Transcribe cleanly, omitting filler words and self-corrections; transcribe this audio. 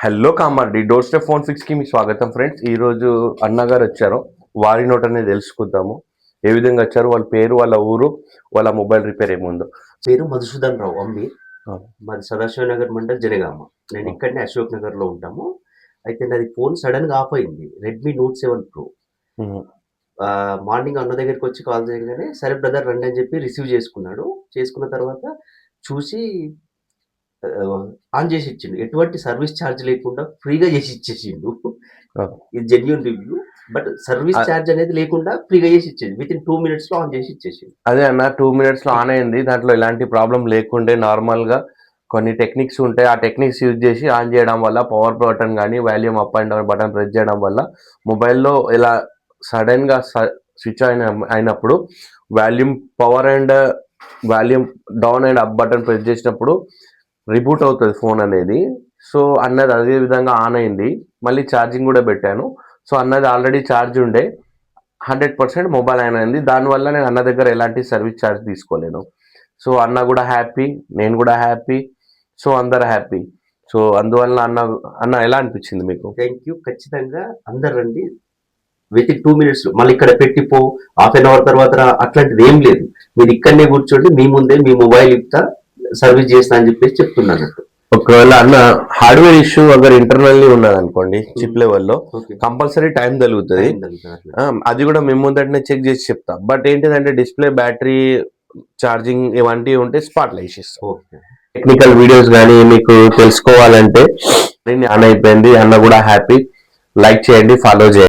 Hello Kamareddy door step phone fix కి మీ స్వాగతం friends. ఈ రోజు అన్నగారు వచ్చారు, వారి నోట్ అనేది తెలుసుకుందాము. ఏ విధంగా వచ్చారు, వాళ్ళ పేరు, వాళ్ళ ఊరు, వాళ్ళ మొబైల్ రిపేర్ ఏముందో. పేరు మధుసూదన్ రావు అంబి. మాది సదాశివ నగర్ మండల్ జనగామ. నేను ఇక్కడనే అశోక్ నగర్ లో ఉంటాము. అయితే నాది ఫోన్ సడన్ గా ఆఫ్ అయింది. Redmi note 7 pro. మార్నింగ్ అన్న దగ్గరికి వచ్చి కాల్ చేయగానే సరే బ్రదర్ రండి అని చెప్పి రిసీవ్ చేసుకున్నాడు. చేసుకున్న తర్వాత చూసి ఆన్ చేసి ఇచ్చిండు. ఎటువంటి సర్వీస్ ఛార్జ్ లేకుండా ఫ్రీగా చేసి ఇచ్చేసిండు. ఇది genuine review. But service charge అనేది లేకుండా ఫ్రీగా చేసి ఇచ్చేది. విత్ ఇన్ 2 minutes లో ఆన్ చేసి ఇచ్చేసింది. అదే అన్న 2 minutes లో ఆన్ అయింది. దాంట్లో ఎలాంటి ప్రాబ్లం లేకుండే నార్మల్ గా కొన్ని టెక్నిక్స్ ఉంటాయి. ఆ టెక్నిక్స్ యూజ్ చేసి ఆన్ చేయడం వల్ల పవర్ బటన్ కానీ volume up and down button press చేయడం వల్ల మొబైల్లో ఇలా సడన్ గా స్విచ్ అయినప్పుడు volume power and volume down and up button press చేసినప్పుడు రిబూట్ అవుతుంది ఫోన్ అనేది. సో అన్నది అదే విధంగా ఆన్ అయింది. మళ్ళీ ఛార్జింగ్ కూడా పెట్టాను. సో అన్నది ఆల్రెడీ ఛార్జ్ ఉండే 100% మొబైల్ ఆన్ అయింది. దానివల్ల నేను అన్న దగ్గర ఎలాంటి సర్వీస్ ఛార్జ్ తీసుకోలేను. సో అన్న కూడా హ్యాపీ, నేను కూడా హ్యాపీ, సో అందరు హ్యాపీ. సో అందువల్ల అన్న ఎలా అనిపించింది మీకు? Thank you. ఖచ్చితంగా అందరు రండి. విత్ ఇన్ 2 minutes లో మళ్ళీ ఇక్కడ పెట్టిపో హాఫ్ అన్ అవర్ తర్వాత అట్లాంటిది ఏం లేదు. మీరు ఇక్కడనే కూర్చోండి, మీ ముందే మీ మొబైల్ ఇస్తా సర్వీస్ చేస్తా అని చెప్పేసి చెప్తున్నాను. ఒకవేళ అన్న హార్డ్వేర్ ఇష్యూ అగర్ ఇంటర్నల్లీ ఉన్నది అనుకోండి, చిప్ లెవెల్లో కంపల్సరీ టైం తగ్గుతుంది. అది కూడా మేము ముందటనే చెక్ చేసి చెప్తాం. బట్ ఏంటిదంటే డిస్ప్లే, బ్యాటరీ, ఛార్జింగ్ ఇవంటివి ఉంటే స్పాట్ లో వేసిస్తాం. టెక్నికల్ వీడియోస్ కానీ మీకు తెలుసుకోవాలంటే ఆన్ అయిపోయింది. అన్న కూడా హ్యాపీ. లైక్ చేయండి, ఫాలో చేయండి.